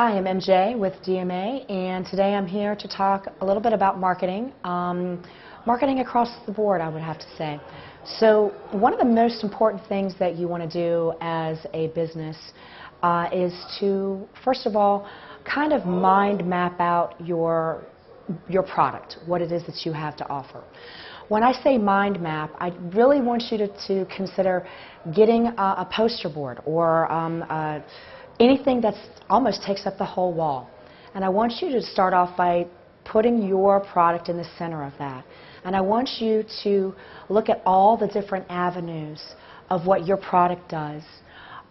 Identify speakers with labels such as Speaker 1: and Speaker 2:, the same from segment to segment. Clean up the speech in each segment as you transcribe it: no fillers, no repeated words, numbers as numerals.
Speaker 1: Hi, I'm MJ with DMA, and today I'm here to talk a little bit about marketing. Marketing across the board, I would have to say. So one of the most important things that you want to do as a business is to, first of all, kind of mind map out your product, what it is that you have to offer. When I say mind map, I really want you to consider getting a poster board or anything that almost takes up the whole wall. And I want you to start off by putting your product in the center of that. And I want you to look at all the different avenues of what your product does,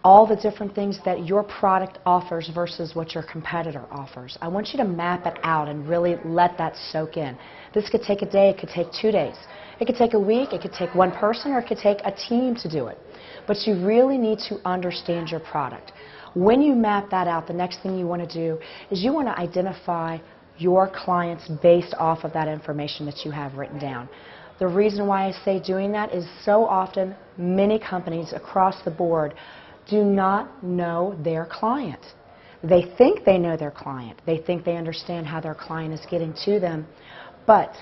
Speaker 1: all the different things that your product offers versus what your competitor offers. I want you to map it out and really let that soak in. This could take a day, it could take 2 days. It could take a week, it could take one person, or it could take a team to do it. But you really need to understand your product. When you map that out, the next thing you want to do is you want to identify your clients based off of that information that you have written down. The reason why I say doing that is so often many companies across the board do not know their client. They think they know their client. They think they understand how their client is getting to them, but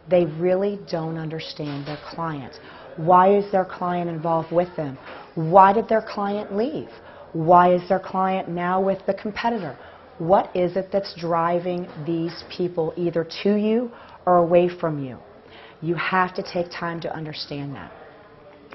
Speaker 1: they really don't understand their client. Why is their client involved with them? Why did their client leave? Why is their client now with the competitor? What is it that's driving these people either to you or away from you? You have to take time to understand that.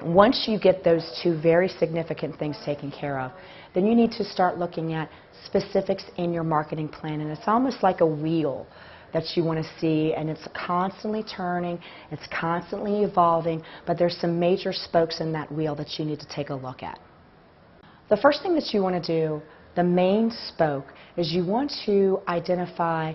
Speaker 1: Once you get those two very significant things taken care of, then you need to start looking at specifics in your marketing plan. And it's almost like a wheel that you want to see, and it's constantly turning, it's constantly evolving, but there's some major spokes in that wheel that you need to take a look at. The first thing that you want to do, the main spoke, is you want to identify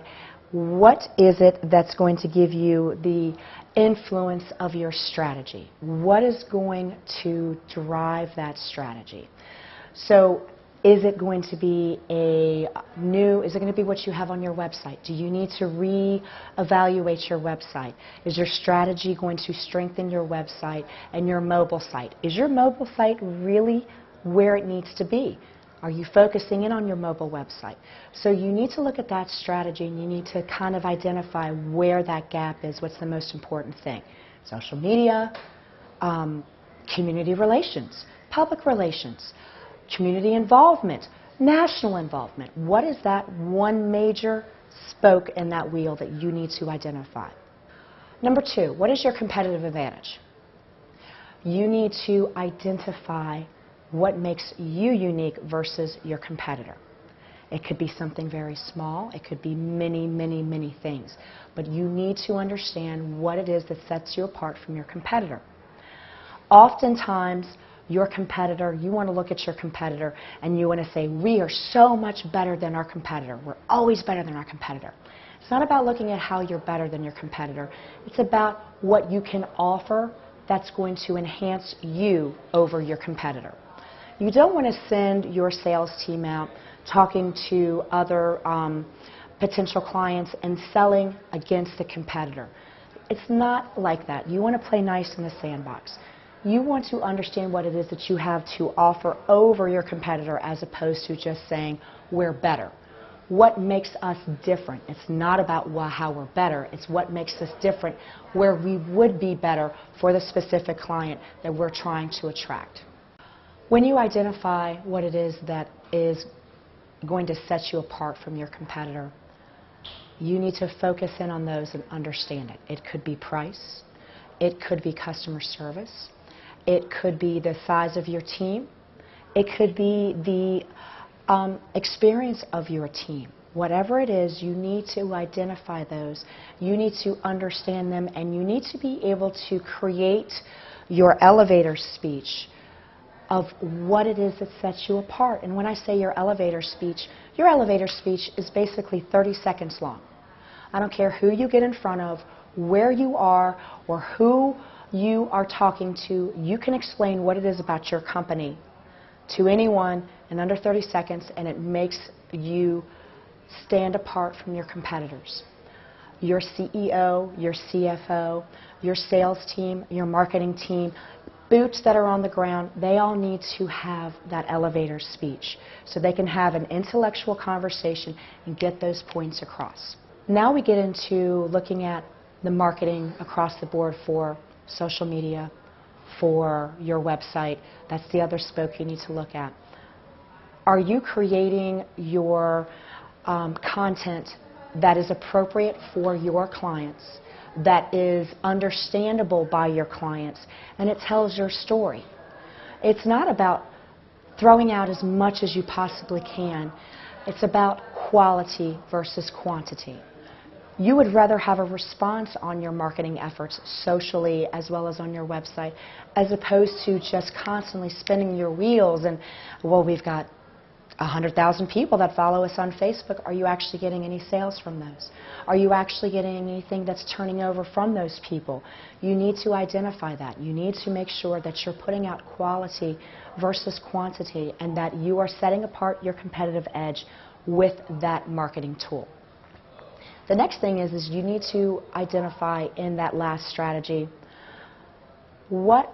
Speaker 1: what is it that's going to give you the influence of your strategy. What is going to drive that strategy? So is it going to be is it going to be what you have on your website? Do you need to re-evaluate your website? Is your strategy going to strengthen your website and your mobile site? Is your mobile site really where it needs to be? Are you focusing in on your mobile website? So you need to look at that strategy, and you need to kind of identify where that gap is, what's the most important thing. Social media, community relations, public relations, community involvement, national involvement. What is that one major spoke in that wheel that you need to identify? Number two, what is your competitive advantage? You need to identify what makes you unique versus your competitor. It could be something very small. It could be many, many, many things. But you need to understand what it is that sets you apart from your competitor. Oftentimes, your competitor, you want to look at your competitor and you want to say, we are so much better than our competitor. We're always better than our competitor. It's not about looking at how you're better than your competitor. It's about what you can offer that's going to enhance you over your competitor. You don't want to send your sales team out talking to other potential clients and selling against the competitor. It's not like that. You want to play nice in the sandbox. You want to understand what it is that you have to offer over your competitor as opposed to just saying, we're better. What makes us different? It's not about how we're better. It's what makes us different, where we would be better for the specific client that we're trying to attract. When you identify what it is that is going to set you apart from your competitor, you need to focus in on those and understand it. It could be price. It could be customer service. It could be the size of your team. It could be the experience of your team. Whatever it is, you need to identify those. You need to understand them, and you need to be able to create your elevator speech of what it is that sets you apart. And when I say your elevator speech is basically 30 seconds long. I don't care who you get in front of, where you are, or who you are talking to. You can explain what it is about your company to anyone in under 30 seconds, and it makes you stand apart from your competitors. Your CEO, your CFO, your sales team, your marketing team, boots that are on the ground, they all need to have that elevator speech so they can have an intellectual conversation and get those points across. Now we get into looking at the marketing across the board for social media, for your website. That's the other spoke you need to look at. Are you creating your content that is appropriate for your clients, that is understandable by your clients, and it tells your story? It's not about throwing out as much as you possibly can. It's about quality versus quantity. You would rather have a response on your marketing efforts socially as well as on your website, as opposed to just constantly spinning your wheels and, well, we've got 100,000 people that follow us on Facebook. Are you actually getting any sales from those? Are you actually getting anything that's turning over from those people? You need to identify that. You need to make sure that you're putting out quality versus quantity and that you are setting apart your competitive edge with that marketing tool. The next thing is you need to identify in that last strategy what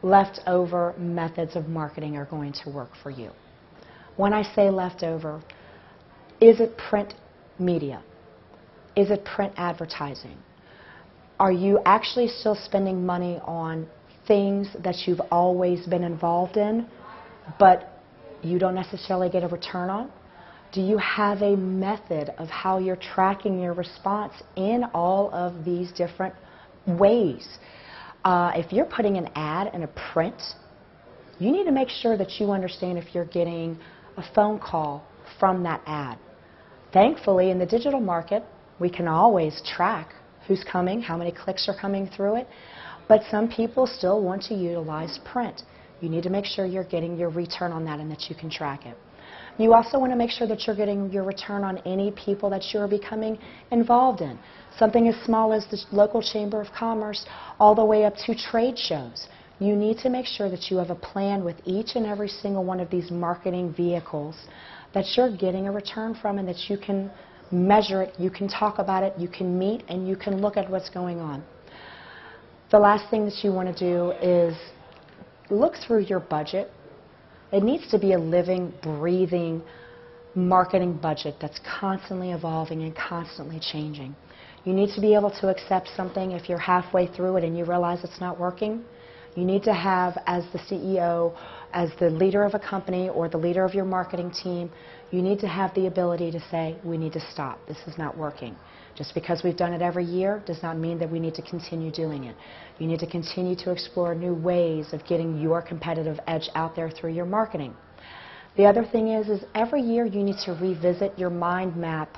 Speaker 1: leftover methods of marketing are going to work for you. When I say leftover, is it print media? Is it print advertising? Are you actually still spending money on things that you've always been involved in, but you don't necessarily get a return on? Do you have a method of how you're tracking your response in all of these different ways? If you're putting an ad in a print, you need to make sure that you understand if you're getting a phone call from that ad. Thankfully, in the digital market, we can always track who's coming, how many clicks are coming through it, but some people still want to utilize print. You need to make sure you're getting your return on that and that you can track it. You also want to make sure that you're getting your return on any people that you're becoming involved in. Something as small as the local Chamber of Commerce all the way up to trade shows. You need to make sure that you have a plan with each and every single one of these marketing vehicles that you're getting a return from and that you can measure it, you can talk about it, you can meet, and you can look at what's going on. The last thing that you want to do is look through your budget. It needs to be a living, breathing marketing budget that's constantly evolving and constantly changing. You need to be able to accept something if you're halfway through it and you realize it's not working. You need to have, as the CEO, as the leader of a company or the leader of your marketing team, you need to have the ability to say, we need to stop. This is not working. Just because we've done it every year does not mean that we need to continue doing it. You need to continue to explore new ways of getting your competitive edge out there through your marketing. The other thing is every year you need to revisit your mind map,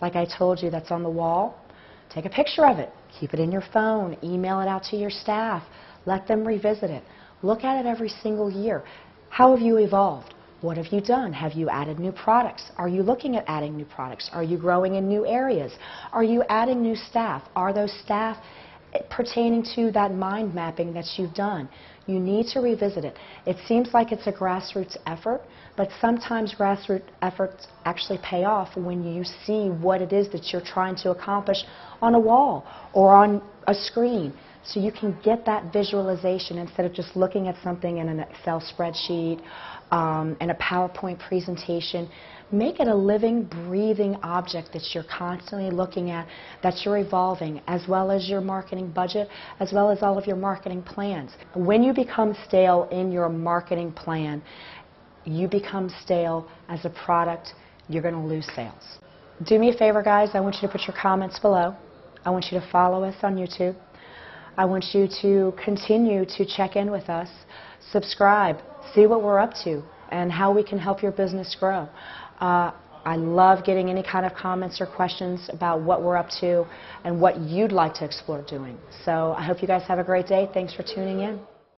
Speaker 1: like I told you, that's on the wall. Take a picture of it. Keep it in your phone. Email it out to your staff. Let them revisit it. Look at it every single year. How have you evolved? What have you done? Have you added new products? Are you looking at adding new products? Are you growing in new areas? Are you adding new staff? Are those staff pertaining to that mind mapping that you've done? You need to revisit it. It seems like it's a grassroots effort, but sometimes grassroots efforts actually pay off when you see what it is that you're trying to accomplish on a wall or on a screen. So you can get that visualization instead of just looking at something in an Excel spreadsheet and a PowerPoint presentation. Make it a living, breathing object that you're constantly looking at, that you're evolving, as well as your marketing budget, as well as all of your marketing plans. When you become stale in your marketing plan, you become stale as a product, you're going to lose sales. Do me a favor, guys. I want you to put your comments below. I want you to follow us on YouTube. I want you to continue to check in with us, subscribe, see what we're up to, and how we can help your business grow. I love getting any kind of comments or questions about what we're up to and what you'd like to explore doing. So I hope you guys have a great day. Thanks for tuning in.